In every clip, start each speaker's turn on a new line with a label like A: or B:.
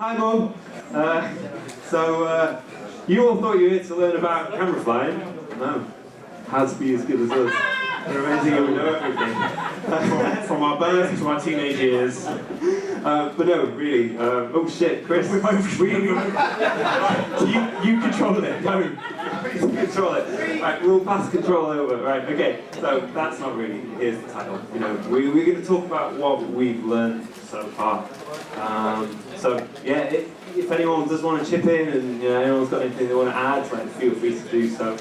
A: Hi, Mum. You all thought you were here to learn about camera flying? No. How to be as good as us. We're amazing and we know everything. From our birth to our teenage years. But no, really. Oh shit, Chris. You control it. No. Please control it. Right, we'll pass control over. Right, okay. So that's not really. Here's the title. You know, we're going to talk about what we've learned so far. So yeah, if anyone does want to chip in and anyone's got anything they want to add, like feel free to do so.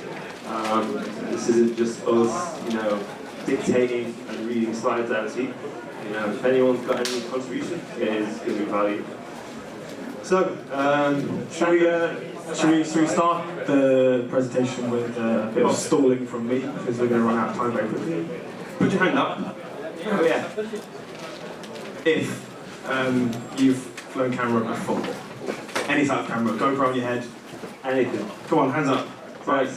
A: This isn't just us, dictating and reading slides out to you. If anyone's got any contribution, it is going to be valuable. So, should we start the presentation with a bit of stalling from me, because we're going to run out of time very quickly. Put your hand up. Oh yeah. If you've flown camera before, any type of camera, GoPro on your head, anything. Come on, hands up. Right.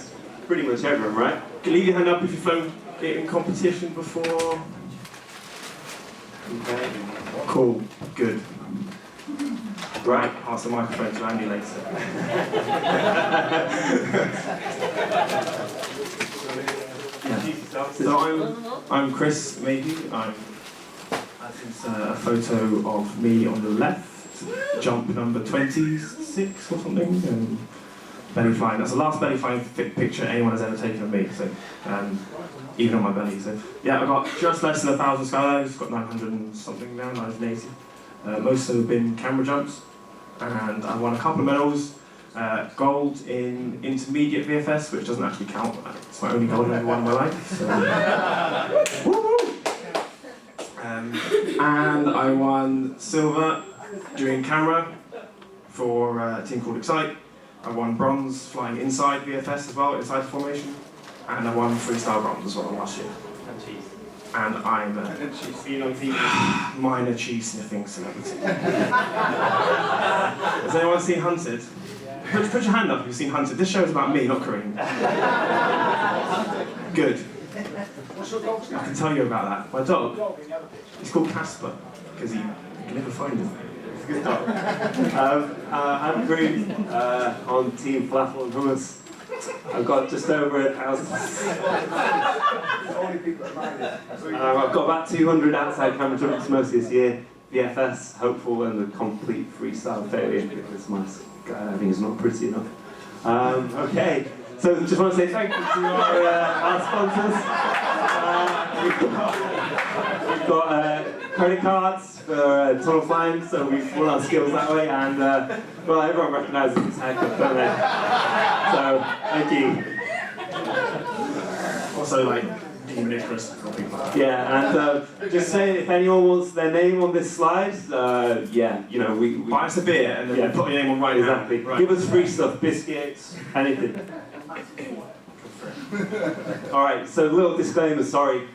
A: Pretty much everyone, right? You can leave your hand up if you've flown it in competition before. Okay. Cool. Good. Right. Pass the microphone to Andy later. So I'm Chris, maybe. That is a photo of me on the left. Jump number 26 or something. And belly flying. That's the last belly flying picture anyone has ever taken of me. So, even on my belly. So, yeah, I got just less than 1,000 skydives. Got 900 and something now, 980. Most of them have been camera jumps, and I won a couple of medals. Gold in intermediate VFS, which doesn't actually count. It's my only gold I've ever won in my life. So. And I won silver doing camera for a team called Excite. I won bronze flying inside VFS as well, inside formation, and I won freestyle bronze as well last year. And cheese. And I'm a minor cheese sniffing celebrity. Has anyone seen Hunted? Put your hand up if you've seen Hunted. This show is about me, not Karim. Good. What's your dog's name? I can tell you about that. My dog? He's called Casper, because you can never find him. Good job. I'm Karim on Team Falafel and Hummus. I've got just over 1,000. I've got about 200 outside camera jumps mostly this year. VFS, hopeful, and a complete freestyle failure because my skydiving is not pretty enough. Okay, so just want to say thank you to our sponsors. We've got credit cards for tunnel flying, so we've won our skills that way, and well, everyone recognises this haircut, don't they? So, thank you. Also, like, Dean Nicholas or people like that. Yeah, and just saying, if anyone wants their name on this slide, yeah, we buy us a beer and then put your name on right now. Exactly. Right. Give us free stuff, biscuits, anything. Alright, so little disclaimer, sorry.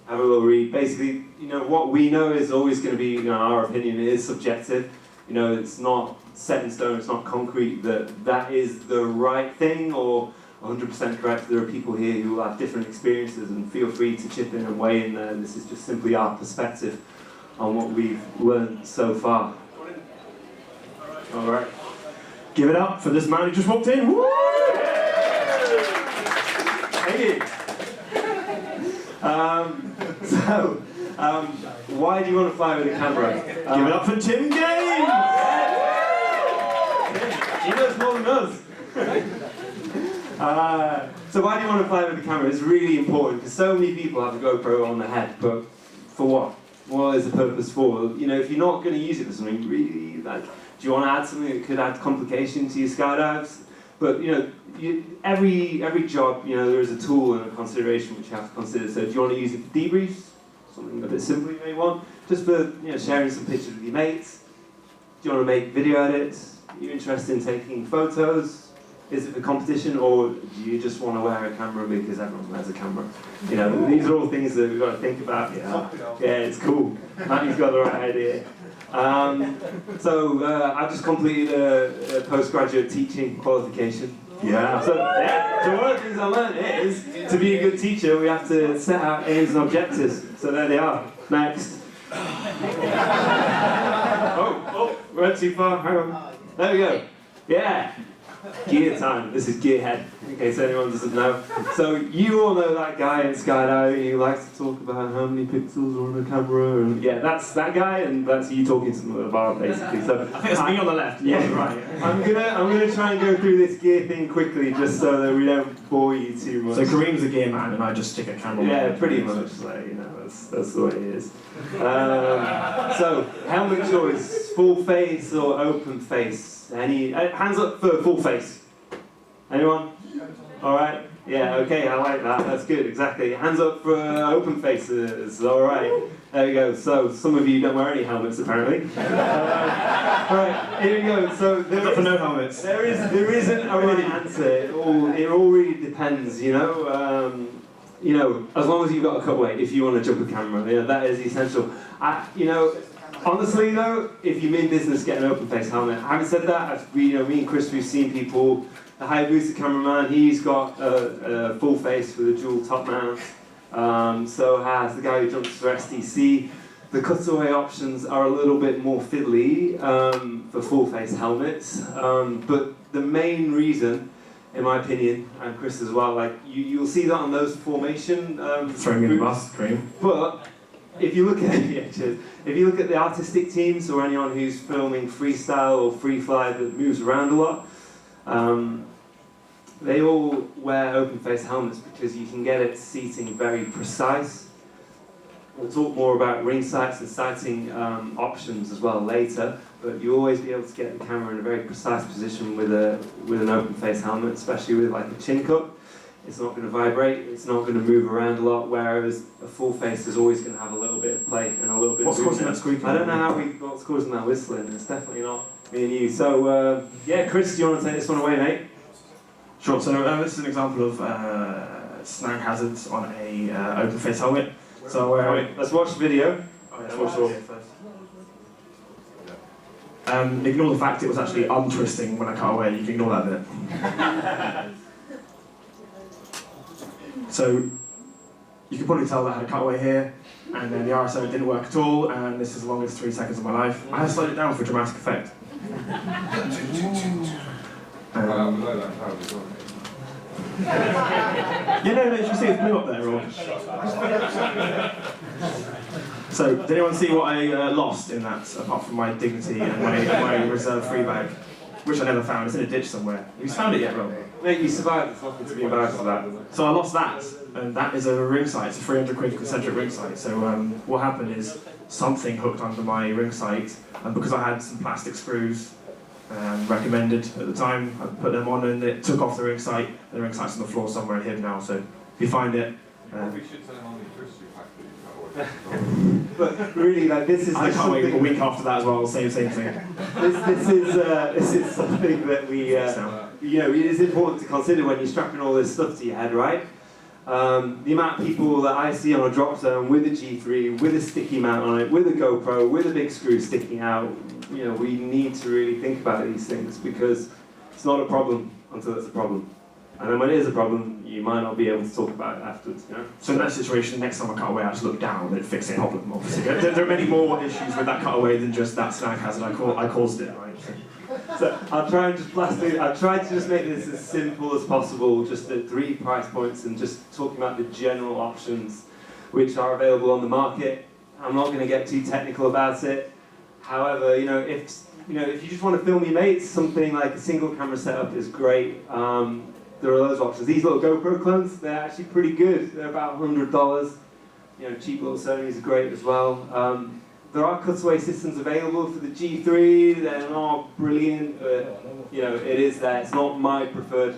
A: Have a little read. Basically, what we know is always going to be, our opinion. It is subjective. It's not set in stone. It's not concrete that is the right thing or 100% correct. There are people here who have different experiences, and feel free to chip in and weigh in there. This is just simply our perspective on what we've learned so far. All right. Give it up for this man who just walked in. Woo! Thank you. Why do you want to fly with a camera? Give it up for Tim Gaines! He knows more than us. So why do you want to fly with a camera? It's really important because so many people have a GoPro on their head, but for what? What is the purpose for? If you're not going to use it for something really, do you want to add something that could add complication to your skydives? But every job, there is a tool and a consideration which you have to consider. So do you want to use it for debriefs? Something a bit simple you may want. Just for sharing some pictures with your mates. Do you want to make video edits? Are you interested in taking photos? Is it for competition, or do you just want to wear a camera because everyone wears a camera? These are all things that we've got to think about. Yeah, it's cool. Matthew's got the right idea. I've just completed a postgraduate teaching qualification. Yeah. So one of the things I learned is to be a good teacher, we have to set out aims and objectives. So there they are. Next. went too far, hang on. There we go. Yeah. Gear time. This is Gearhead, in case anyone doesn't know. So you all know that guy in Skydiving who likes to talk about how many pixels are on a camera, and yeah, that's that guy, and that's you talking to them about basically. So
B: I think it's me on the left.
A: Yeah, right. I'm gonna try and go through this gear thing quickly, just so that we don't bore you too much.
B: So Karim's a gear man, and I just stick a camera.
A: Yeah, pretty much. Like, you know, that's the way it is. So helmet choice: full face or open face? Any hands up for full face? Anyone? All right. Yeah. Okay. I like that. That's good. Exactly. Hands up for open faces. All right. There we go. So some of you don't wear any helmets apparently. All right. Here we go. So
B: for no helmets.
A: There isn't a right answer. It all really depends. You know, as long as you've got a cutaway, if you want to jump a camera, yeah, that is essential. Honestly though, if you mean business, get an open face helmet. Having said that, me and Chris, we've seen people. The Hayabusa cameraman, he's got a full face with a dual top mount. So has the guy who jumps for STC. The cutaway options are a little bit more fiddly for full face helmets, but the main reason, in my opinion, and Chris as well, like you'll see that on those formation.
B: Throwing me in the bus, Karim.
A: But if you look at if you look at the artistic teams or anyone who's filming freestyle or Freefly that moves around a lot, they all wear open face helmets because you can get it seating very precise. We'll talk more about ring sights and sighting options as well later, but you'll always be able to get the camera in a very precise position with an open face helmet, especially with like a chin cup. It's not going to vibrate, it's not going to move around a lot, whereas a full face is always going to have a little bit of play and a little bit
B: What's
A: of
B: causing that squeaking?
A: I don't know what's causing that whistling. It's definitely not me and you. So, yeah, Chris, do you want to take this one away, mate?
B: Sure, so this is an example of snag hazards on a open face helmet. So
A: let's watch the video.
B: Let's watch the video first. Ignore the fact it was actually untwisting when I cut away, you can ignore that bit. So, you can probably tell that I had a cutaway here, and then the RSO didn't work at all, and this is the longest 3 seconds of my life. I have slowed it down for dramatic effect. No, you can see it's blue up there. So, did anyone see what I lost in that, apart from my dignity and my reserve free bag? Which I never found, it's in a ditch somewhere. Have you found it yet, Rob?
A: Mate, you survived, there's nothing to be embarrassed about.
B: So I lost that, and that is a ring sight, it's a 300 quid concentric ring sight. So what happened is, something hooked under my ring sight, and because I had some plastic screws recommended at the time, I put them on and it took off the ring sight. The ring sight's on the floor somewhere hidden now, so if you find it...
C: we should tell him how many twists you packed.
A: But really, like, this is...
B: I can't wait a week after that as well, same thing.
A: This is something that we... it is important to consider when you're strapping all this stuff to your head, right? The amount of people that I see on a drop zone with a G3, with a sticky mount on it, with a GoPro, with a big screw sticking out, we need to really think about these things because it's not a problem until it's a problem. And then when it is a problem, you might not be able to talk about it afterwards,
B: So in that situation, next time I cut away, I just look down and fix the problem, obviously. There are many more issues with that cutaway than just that snag hazard. I caused it, right?
A: So I'll try and just blast through. I'll try to just make this as simple as possible, just at 3 price points and just talking about the general options which are available on the market. I'm not going to get too technical about it. However, if you just want to film your mates, something like a single camera setup is great. There are those options. These little GoPro clones, they're actually pretty good. They're about $100. Cheap little Sony's are great as well. There are cutaway systems available for the G3. They're not brilliant, but it is there. It's not my preferred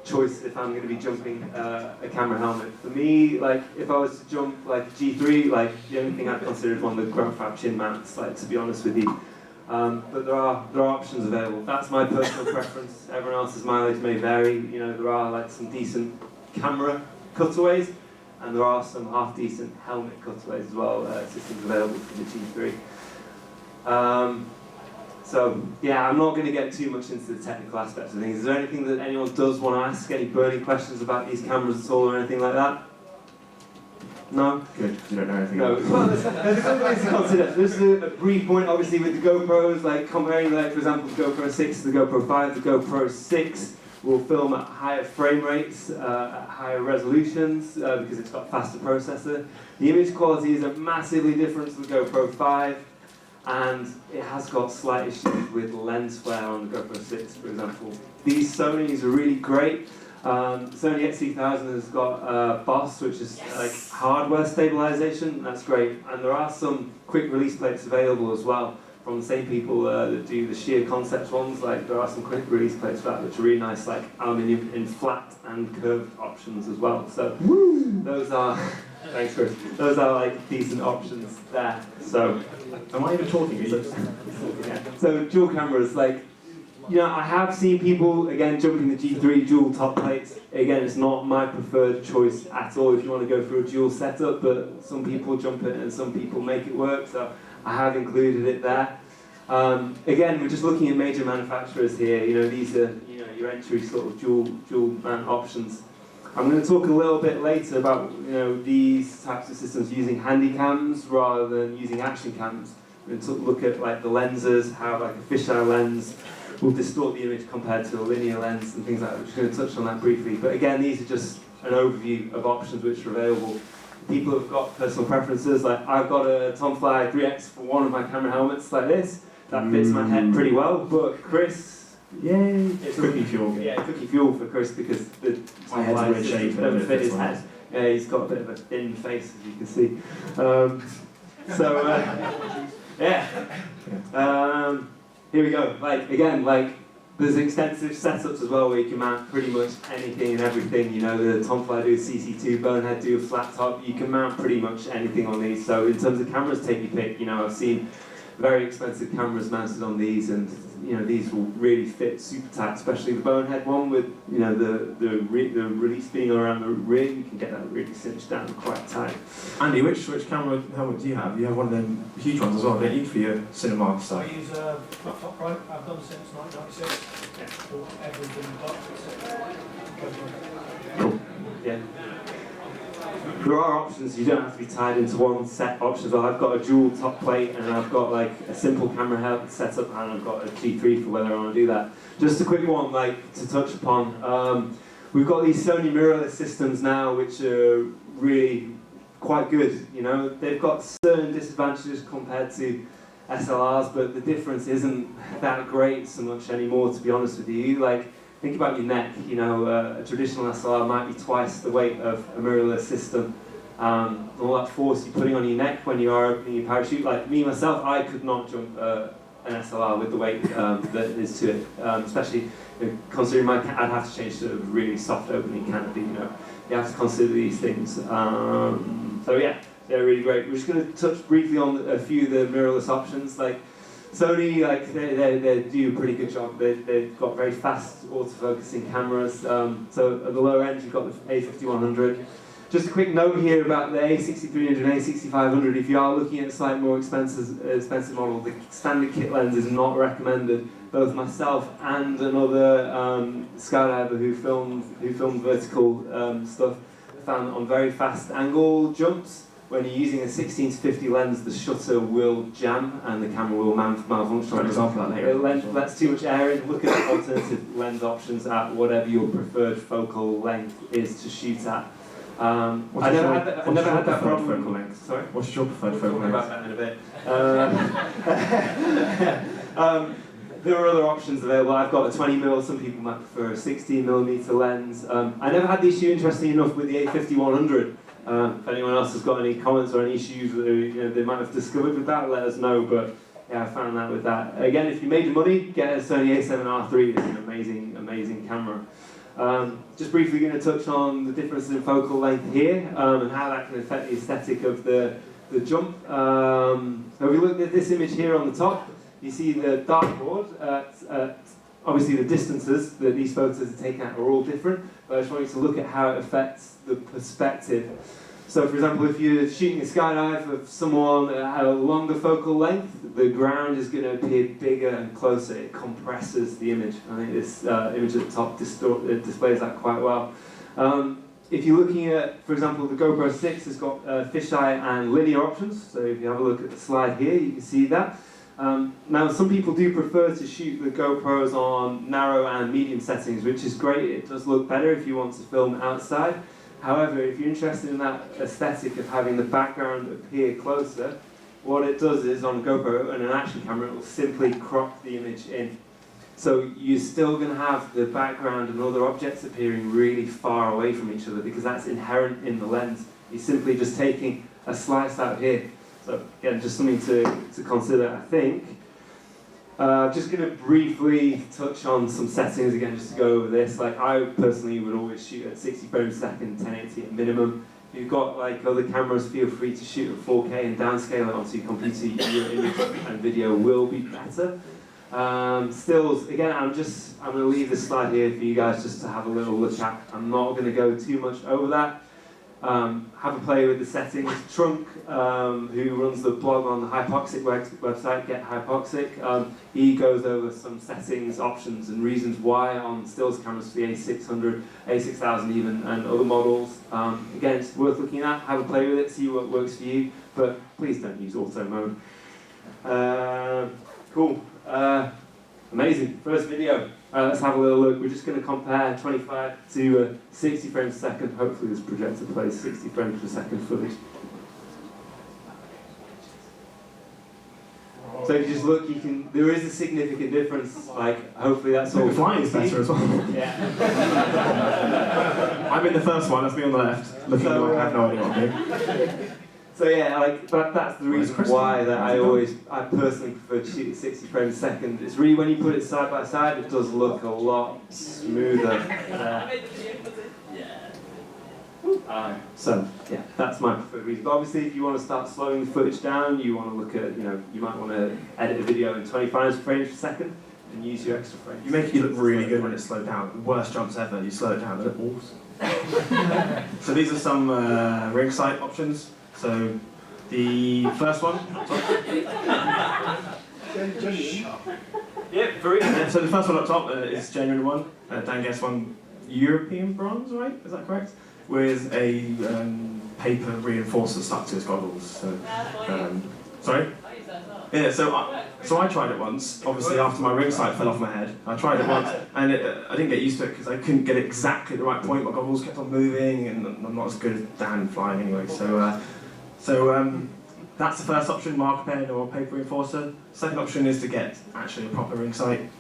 A: choice if I'm going to be jumping a camera helmet. For me, like if I was to jump like a G3, like the only thing I'd consider is one of the GrandFab chin mounts. Like to be honest with you. But there are options available. That's my personal preference. Everyone else's mileage may vary. There are like some decent camera cutaways, and there are some half decent helmet cutaways as well. Systems available for the G3. So yeah, I'm not going to get too much into the technical aspects of things. Is there anything that anyone does want to ask? Any burning questions about these cameras at all, or anything like that? No?
B: Good, you don't know anything.
A: No. Well, there's a couple things to consider. There's a brief point, obviously, with the GoPros, like comparing, like, for example, the GoPro 6 to the GoPro 5. The GoPro 6 will film at higher frame rates, at higher resolutions, because it's got faster processor. The image quality isn't massively different to the GoPro 5, and it has got slight issues with lens flare on the GoPro 6, for example. These Sonys are really great. Sony XC1000 has got BOS, which is like hardware stabilization. That's great, and there are some quick release plates available as well from the same people that do the sheer concept ones. Like, there are some quick release plates for that, which are really nice, like aluminium in flat and curved options as well. So those are thanks, Chris. Those are like decent options there. So
B: am I even talking?
A: yeah. So dual cameras, like, you know, I have seen people, again, jumping the G3 dual top plates. Again, it's not my preferred choice at all if you want to go for a dual setup, but some people jump it and some people make it work, so I have included it there. Again, we're just looking at major manufacturers here. You know, these are, you know, your entry sort of dual man options. I'm going to talk a little bit later about, you know, these types of systems using handy cams rather than using action cams. We're going to look at like the lenses, how like a fisheye lens will distort the image compared to a linear lens and things like that. We're just going to touch on that briefly. But again, these are just an overview of options which are available. People have got personal preferences. Like, I've got a Tomfly 3X for one of my camera helmets like this. That fits my head pretty well. But Chris,
B: yay! It's cookie fuel.
A: Yeah, cookie fuel for Chris because the
B: My head's a weird shape.
A: don't fit his head. Yeah, he's got a bit of a thin face, as you can see. Yeah. Here we go. Like, again, like, there's extensive setups as well where you can mount pretty much anything and everything. You know, the Tomfly do a CC2, Bonehead do a flat top. You can mount pretty much anything on these. So in terms of cameras, take your pick. You know, I've seen very expensive cameras mounted on these, and you know, these will really fit super tight, especially the Bonehead one with, you know, the release being around the ring. You can get that really cinched down quite tight.
B: Andy, which camera helmet do you have? You have one of them huge ones as well, don't you, for your cinema stuff?
D: I use a top right. I've done since 1996. For everything but
A: Cool. Yeah. There are options, you don't have to be tied into one set option. So I've got a dual top plate and I've got like a simple camera helmet setup and I've got a G3 for whether I want to do that. Just a quick one, like, to touch upon. We've got these Sony mirrorless systems now which are really quite good. You know, they've got certain disadvantages compared to SLRs, but the difference isn't that great so much anymore, to be honest with you. Like, think about your neck. You know, a traditional SLR might be twice the weight of a mirrorless system. All that force you're putting on your neck when you are opening your parachute. Like me myself, I could not jump an SLR with the weight that is to it, especially considering I'd have to change to a really soft opening canopy. You know, you have to consider these things. So yeah, they're really great. We're just going to touch briefly on a few of the mirrorless options. Like Sony, like they do a pretty good job. They've got very fast autofocusing cameras. So at the lower end, you've got the A5100. Just a quick note here about the A6300 and A6500. If you are looking at a slightly more expensive model, the standard kit lens is not recommended. Both myself and another skydiver who filmed vertical stuff found that on very fast angle jumps, when you're using a 16 to 50 lens, the shutter will jam and the camera will malfunction.
B: For example,
A: It lets too much air in. Look at alternative lens options at whatever your preferred focal length is to shoot at. I never had that problem.
B: Focal length?
A: Sorry?
B: What's your preferred focal
A: We'll talk
B: length?
A: about that in a bit. There are other options available. I've got a 20mm, some people might prefer a 16mm lens. I never had the issue, interestingly enough, with the A5100. If anyone else has got any comments or any issues that they might have discovered with that, let us know. But yeah, I found that with that. Again, if you made your money, get a Sony A7R III. It's an amazing, amazing camera. Just briefly going to touch on the differences in focal length here and how that can affect the aesthetic of the jump. So if we look at this image here on the top, you see the dartboard. Obviously the distances that these photos are taken at are all different, but I just want you to look at how it affects the perspective. So for example, if you're shooting a skydive of someone that had a longer focal length, the ground is going to appear bigger and closer. It compresses the image. I think this image at the top displays that quite well. If you're looking at, for example, the GoPro 6 has got fisheye and linear options, so if you have a look at the slide here, you can see that. Now, some people do prefer to shoot the GoPros on narrow and medium settings, which is great. It does look better if you want to film outside. However, if you're interested in that aesthetic of having the background appear closer, what it does is on a GoPro and an action camera, it will simply crop the image in. So you're still going to have the background and other objects appearing really far away from each other because that's inherent in the lens. You're simply just taking a slice out here. So again, just something to consider, I think. Just going to briefly touch on some settings again, just to go over this. Like I personally would always shoot at 60 frames a second, 1080 at minimum. If you've got like other cameras, feel free to shoot at 4K and downscale it onto your computer. Your image and video will be better. Stills, again, I'm going to leave this slide here for you guys just to have a little look at. I'm not going to go too much over that. Have a play with the settings. Trunk, who runs the blog on the Hypoxic website, Get Hypoxic, he goes over some settings, options, and reasons why on stills cameras for the A600, A6000 even, and other models. Again, it's worth looking at. Have a play with it, see what works for you, but please don't use auto mode. Cool. Amazing. First video. Let's have a little look. We're just going to compare 25 to 60 frames a second. Hopefully this projector plays 60 frames per second footage. So if you just look, there is a significant difference. Like, hopefully that's all.
B: The flying is better as well.
A: Yeah.
B: I'm in the first one, that's me on the left, looking like I have no idea what I'm doing.
A: So yeah, like that's the reason why that I personally prefer to shoot at 60 frames a second. It's really when you put it side by side, it does look a lot smoother. So yeah, that's my preferred reason. But obviously, if you want to start slowing the footage down, you want to look at, you might want to edit a video in 25 frames per second and use your extra frames.
B: You make it look really good when it's slowed down. The worst jumps ever, you slow it down, they look awesome. So these are some ring sight options. So the first one.
A: Yeah, very good.
B: So the first one up top is genuine one. Dan guessed one, European bronze, right? Is that correct? With a paper reinforcer stuck to his goggles. So, sorry. Yeah. So I tried it once. Obviously, after my ring sight fell off my head, I tried it once, and I didn't get used to it because I couldn't get it exactly at the right point. My goggles kept on moving, and I'm not as good as Dan flying anyway. So that's the first option, marker pen or paper reinforcer. Second option is to get actually a proper ring sight.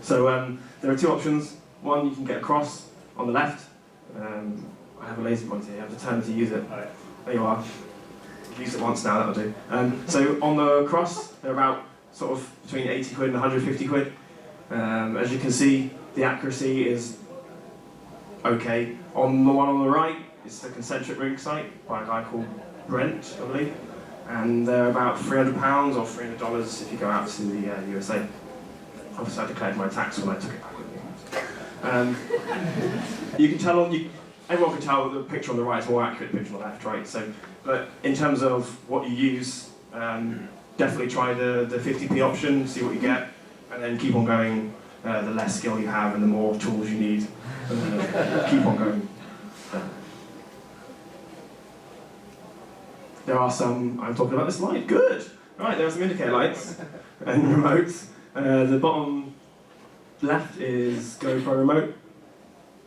B: So there are two options. One, you can get a cross on the left. I have a laser pointer here, I have to turn to use it. There you are. I've used it once now, that'll do. So on the cross, they're about sort of between 80 quid and 150 quid. As you can see, the accuracy is okay. On the one on the right, it's the concentric ring sight by a guy called Brent, I believe. And they're about £300 or $300 if you go out to the USA. Obviously I declared my tax when I took it back with me. You can tell everyone can tell the picture on the right is more accurate than the picture on the left, right? So, but in terms of what you use, definitely try the 50p option, see what you get, and then keep on going. The less skill you have and the more tools you need, keep on going. There are some, I'm talking about this light, good! Right, there are some indicator lights and remotes. The bottom left is GoPro remote.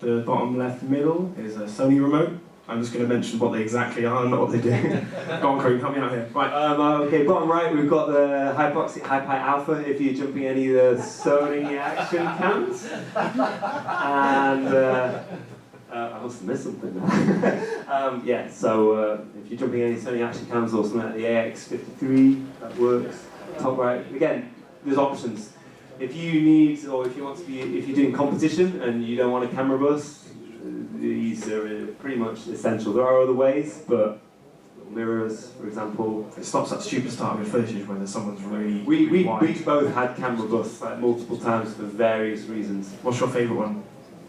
B: The bottom left middle is a Sony remote. I'm just going to mention what they exactly are, not what they do. Go on, Karim, help me out here. Right.
A: Okay, bottom right, we've got the Hypoxic Hi-Pi Alpha if you're jumping any of the Sony action cams. And I must have missed something there. Yeah, so if you're jumping any Sony action cams or something like the AX53, that works. Top right, again, there's options. If you need, or if you want to be, if you're doing competition and you don't want a camera bus, these are pretty much essential. There are other ways, but mirrors, for example.
B: It stops that stupid start of your footage when someone's really
A: We
B: wide.
A: both had camera bus like multiple times for various reasons.
B: What's your favourite one?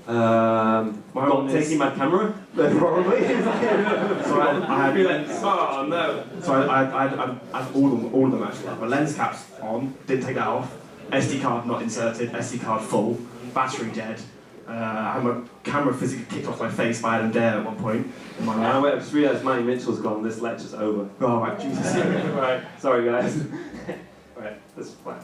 A: Not taking my camera, probably.
B: So I had lens.
A: Oh no.
B: So I had all of them actually. My lens cap's on, didn't take that off. SD card not inserted, SD card full, battery dead, I had my camera physically kicked off my face by Adam Dare at one point in my life.
A: Wait, I just realised Manny Mitchell's gone, this lecture's over.
B: Oh, right, Jesus.
A: Right, sorry guys. Right, that's fine.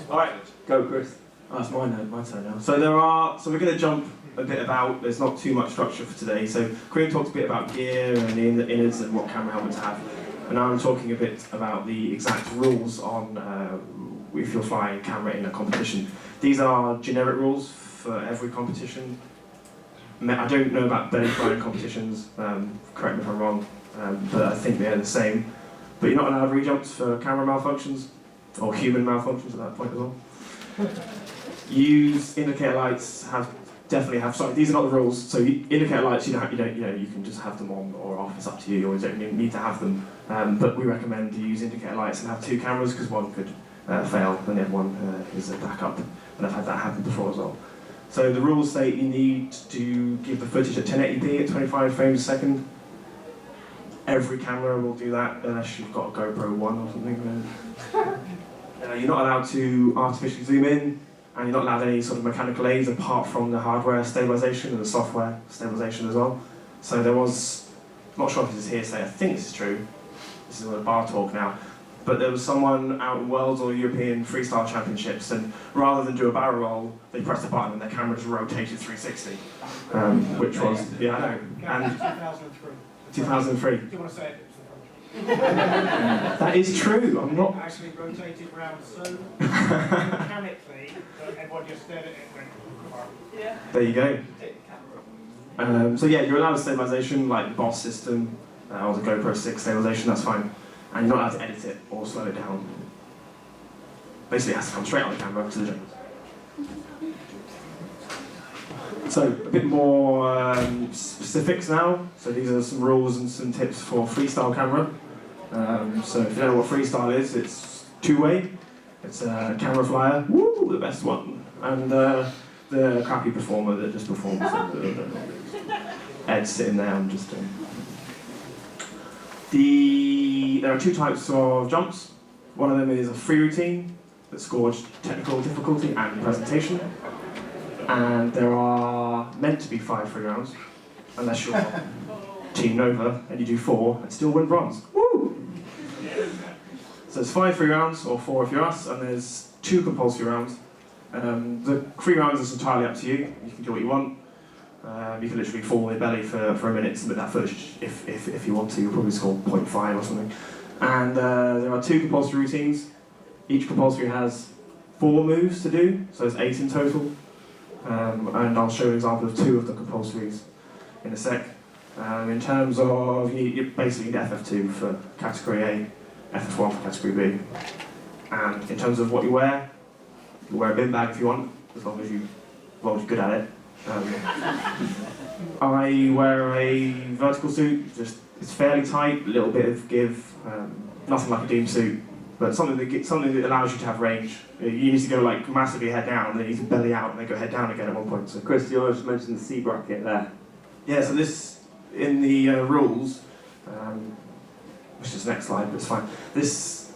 A: Alright, go Chris.
B: Oh, it's my turn now. So we're going to jump a bit about, there's not too much structure for today. So Karim talked a bit about gear and the innards and what camera helmets have. And now I'm talking a bit about the exact rules on if you're flying camera in a competition. These are generic rules for every competition. I don't know about belly flying competitions, correct me if I'm wrong, but I think they're the same. But you're not allowed rejumps for camera malfunctions, or human malfunctions at that point as well. Use indicator lights, sorry, these are not the rules, so indicator lights, you can just have them on or off, it's up to you, you always don't need to have them. But we recommend you use indicator lights and have two cameras, because one could fail and the other one is a backup. And I've had that happen before as well. So the rules state you need to give the footage at 1080p at 25 frames a second. Every camera will do that, unless you've got a GoPro 1 or something. You're not allowed to artificially zoom in, and you're not allowed any sort of mechanical aids apart from the hardware stabilization and the software stabilization as well. So I'm not sure if this is hearsay, I think this is true. This is a bar talk now. But there was someone out in Worlds or European Freestyle Championships, and rather than do a barrel roll, they pressed a button and their camera just rotated 360, which was, yeah, I know. And
D: 2003.
B: 2003.
D: Do you want to say it?
B: That is true, I'm not...
D: Actually rotated round so mechanically that everyone just stared at it and went, yeah.
B: There you go. So yeah, you're allowed stabilization, like the Boss system, or the GoPro 6 stabilization, that's fine. And you're not allowed to edit it or slow it down. Basically, it has to come straight on the camera to the journalist. So, a bit more specifics now. So these are some rules and some tips for freestyle camera. So if you don't know what freestyle is, it's two-way. It's a cameraflyer, woo, the best one. And the crappy performer that just performs. Ed's sitting there, I'm just doing. There are two types of jumps. One of them is a free routine that scores technical difficulty and presentation. And there are meant to be 5 free rounds, unless you're Team Nova and you do 4 and still win bronze. Woo! So there's 5 free rounds, or 4 if you're us, and there's 2 compulsory rounds. The free rounds is entirely up to you. You can do what you want. You can literally fall on your belly for a minute to submit that footage if you want to. You'll probably score 0.5 or something. And there are 2 compulsory routines. Each compulsory has 4 moves to do, so there's 8 in total. And I'll show an example of 2 of the compulsories in a sec. In terms of, you basically need FF2 for category A, FF1 for category B. And in terms of what you wear a bin bag if you want, as long as you're good at it. I wear a vertical suit, it's fairly tight, a little bit of give, nothing like a Doom suit, but something that allows you to have range. You need to go like massively head down, and then you can belly out and then go head down again at one point. So
A: Chris, you always mentioned the C bracket there.
B: yeah, so this in the rules, which is the next slide, but it's fine. This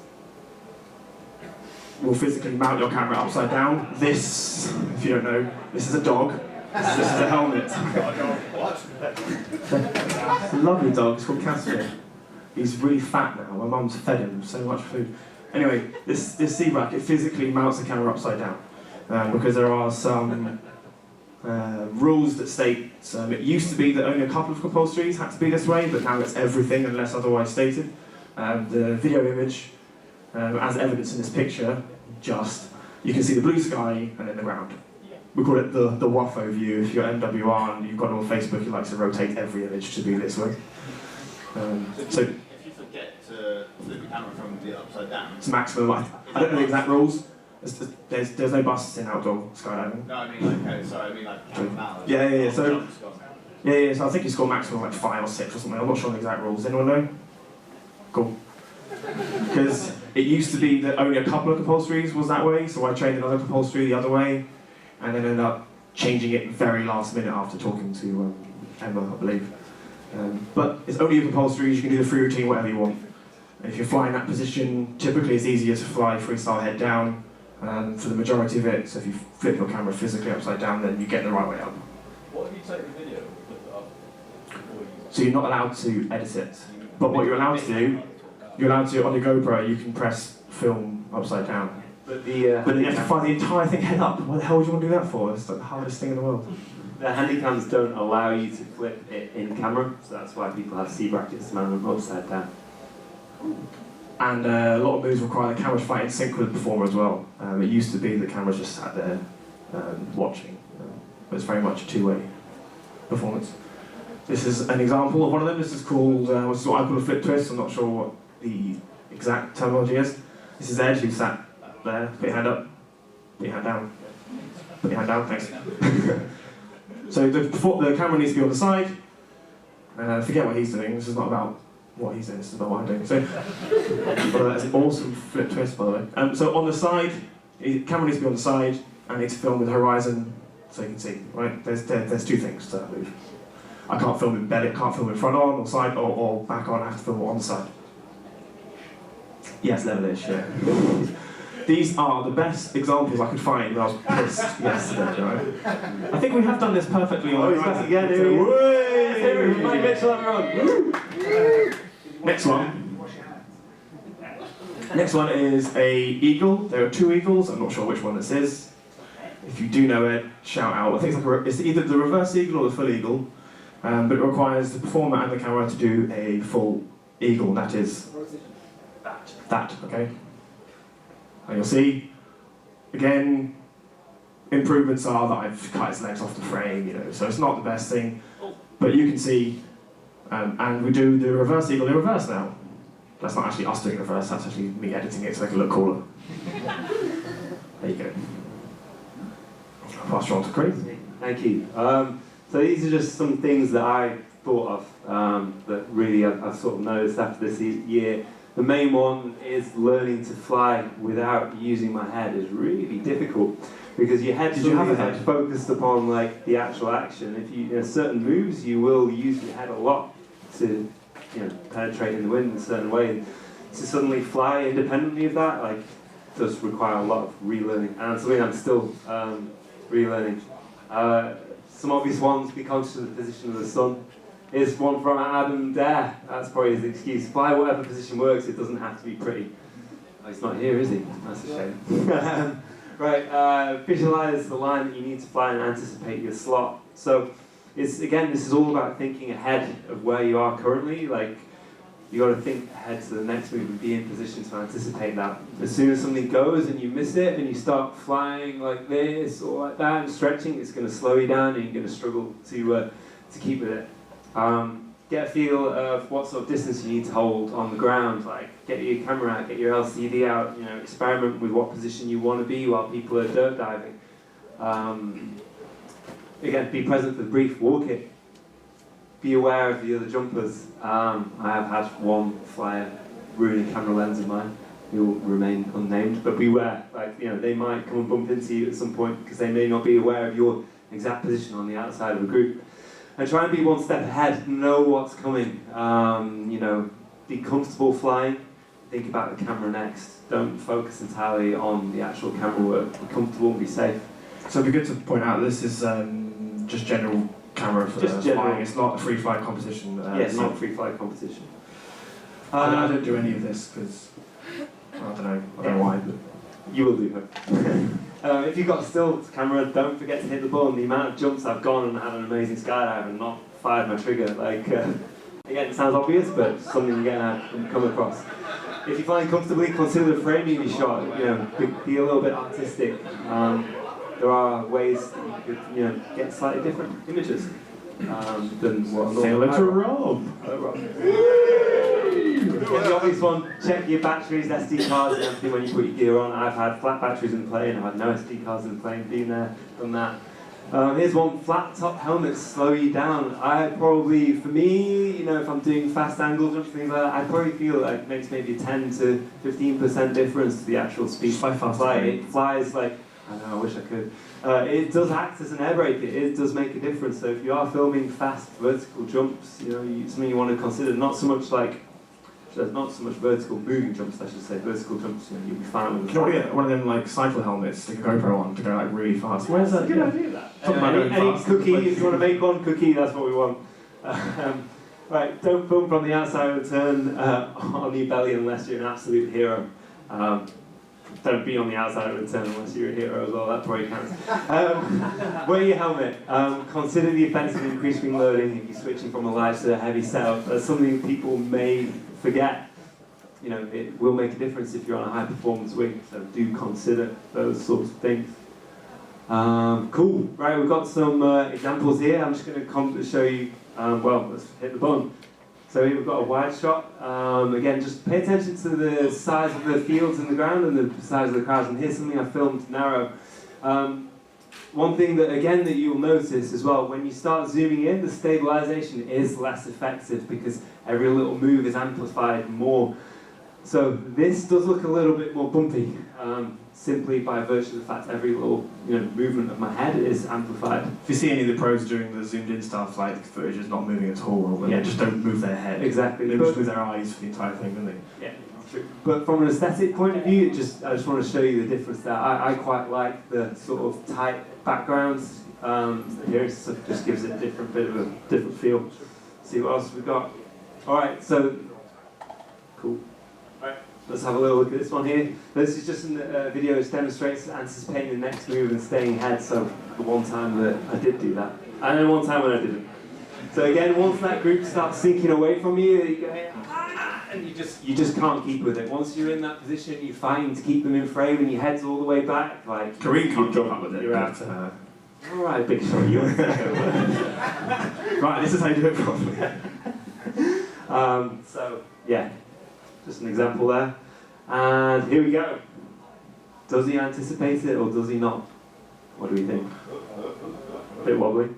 B: will physically mount your camera upside down. This, if you don't know, this is a dog. This is a helmet. It's a lovely dog, it's called Casper. He's really fat now, my mum's fed him so much food. Anyway, this C bracket physically mounts the camera upside down because there are some rules that state, it used to be that only a couple of compulsories had to be this way, but now it's everything unless otherwise stated. The video image, as evidence in this picture, you can see the blue sky and then the ground. We call it the WAFO view. If you're MWR and you've got it on Facebook, you like to rotate every image to be this way.
E: So if you forget to flip the camera from the upside down,
B: it's maximum. I don't know the exact rules. There's no busts in outdoor skydiving.
E: no, I mean like camera now.
B: Yeah. So I think you score maximum like 5 or 6 or something. I'm not sure on the exact rules. Anyone know? Cool. Because it used to be that only a couple of compulsories was that way, so I trained another compulsory the other way, and then ended up changing it very last minute after talking to Emma, I believe. But it's only a compulsory, you can do the free routine, whatever you want. And if you're flying that position, typically it's easier to fly freestyle head down, for the majority of it. So if you flip your camera physically upside down, then you get the right way up.
E: What if you take the video and flip it up?
B: So you're not allowed to edit it. But what you're allowed to do, you're allowed to, on your GoPro, you can press film upside down.
A: But
B: But then you have to find the entire thing head up. What the hell would you want to do that for? It's like the hardest thing in the world.
A: the handycams don't allow you to flip it in camera, so that's why people have C brackets to mount them upside down.
B: And a lot of moves require the camera to fight in sync with the performer as well. It used to be the cameras just sat there watching, but it's very much a two-way performance. This is an example of one of them. This is called, this is what I call a flip twist. I'm not sure what the exact terminology is. This is Edge, who sat there. Put your hand up, put your hand down. Put your hand down, thanks. So the camera needs to be on the side. Forget what he's doing. This is not about what he's doing, this is about what I'm doing. So, that's an awesome flip twist, by the way. So on the side, the camera needs to be on the side, and it's filmed with the horizon, so you can see, right? There's two things to that move. I can't film in belly, I can't film in front on, or side, or back on, I have to film on the side. Yes, levelish, yeah. These are the best examples I could find when I was pissed yesterday, right? I think we have done this perfectly on the
A: back again, here he is.
B: Next one. Next one is a eagle. There are two eagles. I'm not sure which one this is. If you do know it, shout out. I think it's either the reverse eagle or the full eagle, but it requires the performer and the camera to do a full eagle. That is that. Okay. And you'll see, again, improvements are that I've cut his legs off the frame. So it's not the best thing, but you can see. And we do the reverse eagle in reverse now. That's not actually us doing reverse, that's actually me editing it to make it look cooler. There you go. I'll pass you on to Karim.
A: Thank you. So these are just some things that I thought of that really I've sort of noticed after this year. The main one is learning to fly without using my head is really difficult because your head is like focused upon like the actual action. If you certain moves, you will use your head a lot to penetrate in the wind in a certain way. And to suddenly fly independently of that, like, does require a lot of relearning, and something I'm still relearning. Some obvious ones: be conscious of the position of the sun. Here's one from Adam Dare. That's probably his excuse. Fly whatever position works. It doesn't have to be pretty. Oh, he's not here, is he? That's a shame. Right. Visualize the line that you need to fly and anticipate your slot. So, this is all about thinking ahead of where you are currently. Like, you got to think ahead to the next move and be in position to anticipate that. As soon as something goes and you miss it and you start flying like this or like that and stretching, it's going to slow you down and you're going to struggle to keep with it. Get a feel of what sort of distance you need to hold on the ground. Like, get your camera out, get your LCD out. Experiment with what position you want to be while people are dirt diving. Again, be present for the brief. Walk it. Be aware of the other jumpers. I have had one flyer ruin a camera lens of mine. He will remain unnamed, but beware. Like, they might come and bump into you at some point because they may not be aware of your exact position on the outside of a group. And try and be one step ahead. Know what's coming. Be comfortable flying. Think about the camera next. Don't focus entirely on the actual camera work. Be comfortable and be safe.
B: So it'd be good to point out this is just general camera for flying. It's not a free fly competition.
A: It's not a free fly competition.
B: I don't do any of this because I don't know why. But
A: you will do it. If you've got a still camera, don't forget to hit the button. The amount of jumps I've gone and had an amazing skydive and not fired my trigger. Like, again, it sounds obvious, but it's something you're going to come across. If you find comfortably, consider the framing of your shot. Be a little bit artistic. There are ways that you could, get slightly different images than what
B: say hello to Rob.
A: Hello, Rob. The obvious one: check your batteries, SD cards, and everything when you put your gear on. I've had flat batteries in the plane. I've had no SD cards in the plane. Been there, done that. Here's one: flat top helmets slow you down. I probably, for me, if I'm doing fast angles or things like that, I probably feel like it makes maybe a 10 to 15% difference to the actual speed. It flies like. I know, I wish I could. It does act as an air brake. It does make a difference. So if you are filming fast vertical jumps, something you want to consider. Not so much like not so much vertical moving jumps, I should say, vertical jumps, you know, you'll be fine with
B: You know, yeah, one of them like cycle helmets, stick a GoPro on to go like really fast. Where's that?
A: That's a good idea, that.
B: Talk about going
A: Any
B: fast.
A: cookie, if you want to make one cookie, that's what we want. Right, don't film from the outside of the turn on your belly unless you're an absolute hero. Don't be on the outside of the turn unless you're a hero as well, that probably counts. Wear your helmet. Consider the effects of increased wing loading if you're switching from a light to a heavy setup. That's something people may forget. You know, it will make a difference if you're on a high performance wing, so do consider those sorts of things. Cool, right, we've got some examples here. I'm just going to show you, well, let's hit the button. So here we've got a wide shot. Again, just pay attention to the size of the fields in the ground and the size of the crowds. And here's something I filmed narrow. One thing that, again, that you'll notice as well, when you start zooming in, the stabilization is less effective because every little move is amplified more. So this does look a little bit more bumpy, simply by virtue of the fact every little movement of my head is amplified.
B: If you see any of the pros doing the zoomed in stuff, like the footage is not moving at all, or
A: Yeah.
B: they just don't move their head.
A: Exactly.
B: They just move their eyes for the entire thing, don't they?
A: Yeah, true. But from an aesthetic point of view, I just want to show you the difference there. I quite like the sort of tight backgrounds. Here it just gives it a different bit of a different feel. See what else we've got. All right, so cool. Let's have a little look at this one here. This is just a video which demonstrates anticipating the next move and staying ahead. So the one time that I did do that, and then one time when I didn't. So again, once that group starts sinking away from you, you go, and you just can't keep with it. Once you're in that position, you find to keep them in frame and your head's all the way back. Like
B: Karim can't keep up with it.
A: You're out. All right, big shot. You want to take over.
B: Right, this is how you do it properly.
A: So yeah. Just an example there. And here we go. Does he anticipate it or does he not? What do we think? A bit wobbly.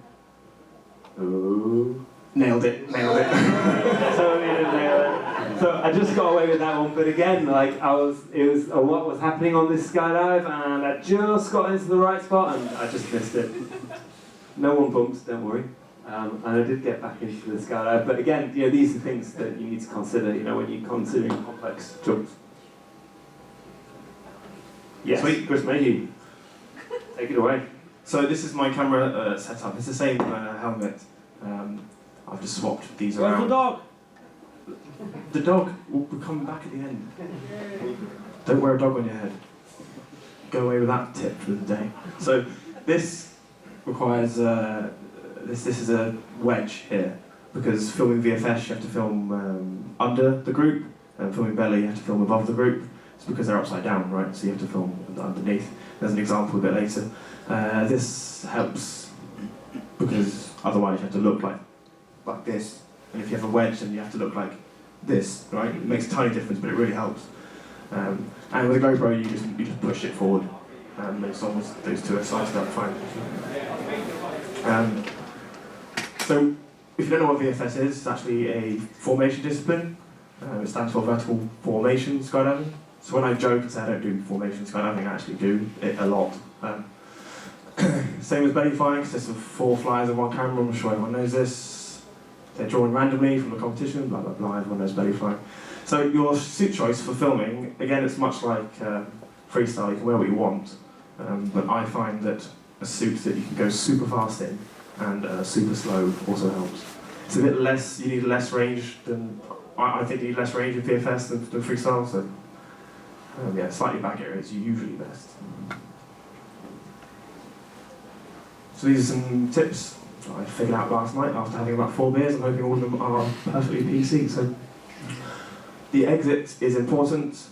A: Ooh.
B: Nailed it.
A: So, we didn't nail it. So I just got away with that one, but again, like a lot was happening on this skydive and I just got into the right spot and I just missed it. No one bumps, don't worry. And I did get back into the skydive, but again, these are things that you need to consider, when you're considering complex jumps. Yes,
B: Sweet.
A: Chris Mayhew, take it away.
B: So this is my camera setup. It's the same helmet. I've just swapped these around.
D: Where's the dog?
B: The dog will come back at the end. Don't wear a dog on your head. Go away with that tip for the day. So this requires. This is a wedge here, because filming VFS you have to film under the group, and filming belly you have to film above the group. It's because they're upside down, right? So you have to film underneath. There's an example a bit later. This helps because otherwise you have to look like this, and if you have a wedge then you have to look like this, right? It makes a tiny difference, but it really helps. And with a GoPro you just push it forward, and as long as those two are sized up fine. So, if you don't know what VFS is, it's actually a formation discipline. It stands for vertical formation skydiving. So when I joke and say I don't do formation skydiving, I actually do it a lot. Same as belly flying, consists of 4 flyers and 1 camera. I'm sure everyone knows this. They're drawn randomly from the competition, blah blah blah, everyone knows belly flying. So your suit choice for filming, again it's much like freestyle, you can wear what you want. But I find that a suit that you can go super fast in and super slow also helps. It's a bit less, you need less range than, I think you need less range in VFS than freestyle, so yeah, slightly baggier is usually best. So these are some tips I figured out last night after having about 4 beers. I'm hoping all of them are perfectly PC. So the exit is important.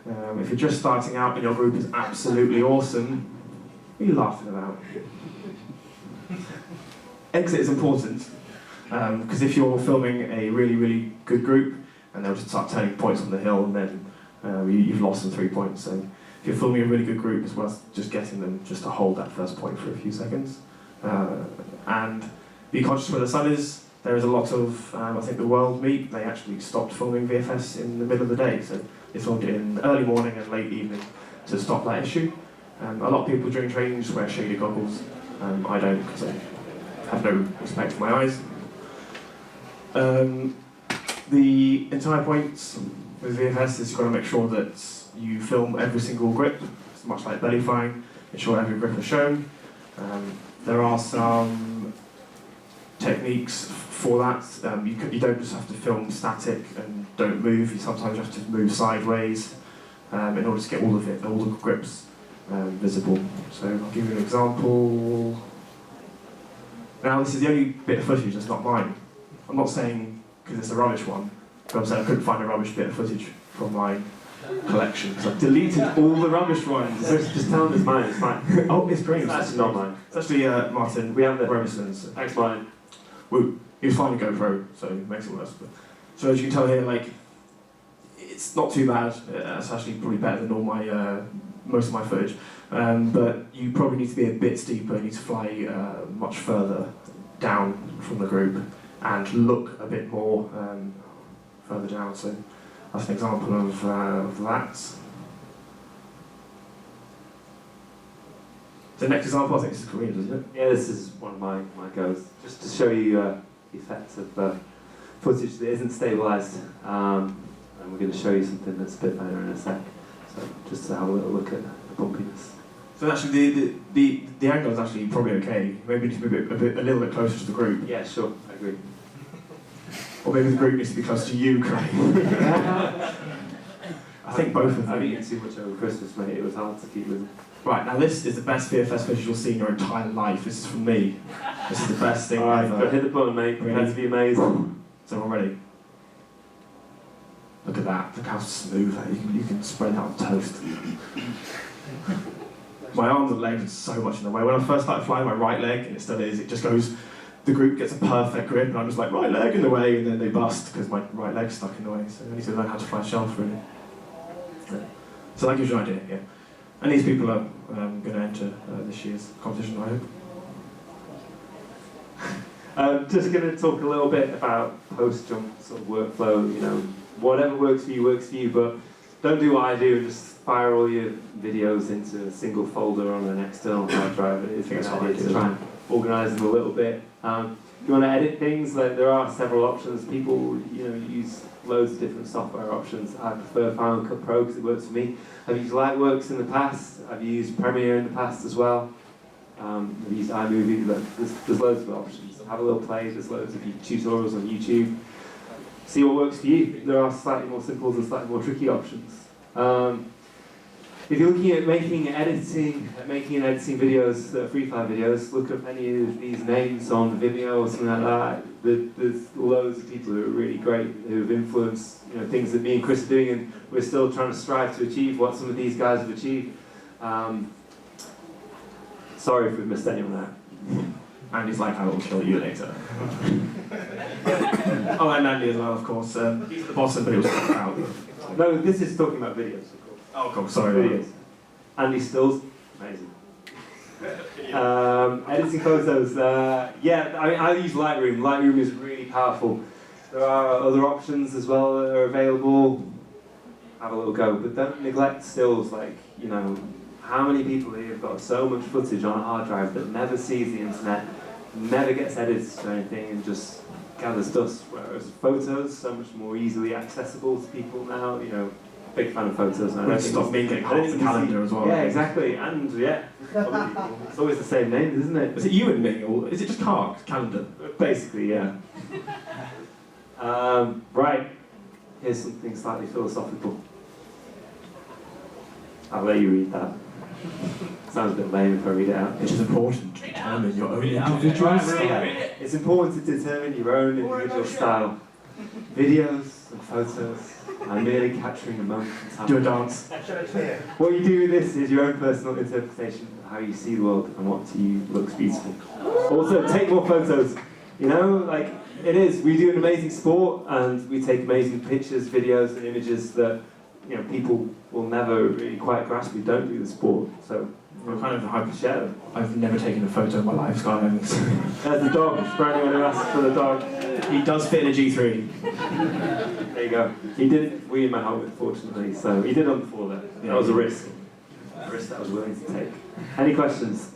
B: If you're just starting out and your group is absolutely awesome, what are you laughing about? Exit is important, because if you're filming a really, really good group and they'll just start turning points on the hill and then you've lost them 3 points. So if you're filming a really good group, it's worth just getting them just to hold that first point for a few seconds. And be conscious where the sun is. There is a lot of, I think the World Meet, they actually stopped filming VFS in the middle of the day. So they filmed it in early morning and late evening to stop that issue. A lot of people during training just wear shady goggles. I don't, because I have no respect for my eyes. The entire point with VFS is you've got to make sure that you film every single grip. It's much like belly flying, ensure every grip is shown. There are some techniques for that. You don't just have to film static and don't move. You sometimes have to move sideways in order to get all the grips visible. So I'll give you an example. Now this is the only bit of footage that's not mine. I'm not saying because it's a rubbish one, but I'm saying I couldn't find a rubbish bit of footage from my collection because I've deleted all the rubbish ones.
A: Just tell them it's mine, it's fine.
B: Oh, it's Karim's.
A: It's actually not mine.
B: It's actually Martin.
A: We have the
B: Robinson's.
A: X mine.
B: Woo. He was finding GoPro, so it makes it worse. But, so as you can tell here, like, it's not too bad. It's actually probably better than all my most of my footage. But you probably need to be a bit steeper. You need to fly much further down from the group and look a bit more further down. So that's an example of that. The next example, I think, is Karim, isn't it?
A: Yeah, this is one of my goes, just to show you the effect of footage that isn't stabilised. And we're going to show you something that's a bit better in a sec. So just to have a little look at the bumpiness.
B: So actually, the angle is actually probably okay. Maybe need to be a little bit closer to the group.
A: Yeah, sure, I agree.
B: Or maybe the group needs to be closer to you, Karim. I think both of them.
A: I've eaten too much over Christmas, mate. It was hard to keep with it.
B: Right, now this is the best VFS footage you'll see in your entire life. This is from me. This is the best thing
A: Alright,
B: ever.
A: hit the button, mate. Prepare to be amazing.
B: So we're ready. Look at that. Look how smooth that is. You can spread that on toast. My arms and legs are so much in the way. When I first started flying, my right leg, and it still is, it just goes, the group gets a perfect grip, and I'm just like, right leg in the way, and then they bust because my right leg's stuck in the way. So I need to learn how to fly shelf, really. Yeah. So that gives you an idea, yeah. And these people are going to enter this year's competition, I hope.
A: Just going to talk a little bit about post-jump sort of workflow. You know, whatever works for you, but don't do what I do and just fire all your videos into a single folder on an external hard drive. It's a good idea to try and organise them a little bit. If you want to edit things, like, there are several options. People, use loads of different software options. I prefer Final Cut Pro because it works for me. I've used Lightworks in the past. I've used Premiere in the past as well. I've used iMovie, but there's loads of options. Have a little play. There's loads of tutorials on YouTube. See what works for you. There are slightly more simple and slightly more tricky options. If you're looking at making and editing videos, Freefly videos, look up any of these names on Vimeo or something like that. There's loads of people who are really great, who have influenced things that me and Chris are doing, and we're still trying to strive to achieve what some of these guys have achieved. Sorry if we've missed anyone out.
B: Andy's like, I will kill you later. Oh, and Andy as well, of course. He's the boss, but it was out.
A: No, this is talking about videos, of course.
B: Oh, cool, sorry.
A: Videos. Andy Stills, amazing. Editing photos, I use Lightroom. Lightroom is really powerful. There are other options as well that are available. Have a little go, but don't neglect stills. How many people here have got so much footage on a hard drive that never sees the internet, never gets edited or anything, and just gathers dust, whereas photos so much more easily accessible to people now. Big fan of photos.
B: We'll stop me getting half the calendar as well.
A: Yeah, exactly, and it's always the same name, isn't it?
B: Is it you and me, or is it just calendar?
A: Basically, yeah. Right, here's something slightly philosophical. I'll let you read that. Sounds a bit lame if I read it out.
B: It is important to determine your own individual style.
A: It's important to determine your own individual style. Videos and photos are merely capturing a moment in time.
B: Do a dance.
A: What you do with this is your own personal interpretation of how you see the world and what to you looks beautiful. Also, take more photos. It is. We do an amazing sport and we take amazing pictures, videos, and images that people will never really quite grasp who don't do the sport. So
B: We're kind of hyper
A: share them.
B: I've never taken a photo of my life, Skydiving.
A: There's the dog. For anyone who asks for the dog.
B: He does fit in a G3.
A: There you go. He didn't wee in my helmet, fortunately, so he did on the floor there. That was a risk. A risk that I was willing to take. Any questions?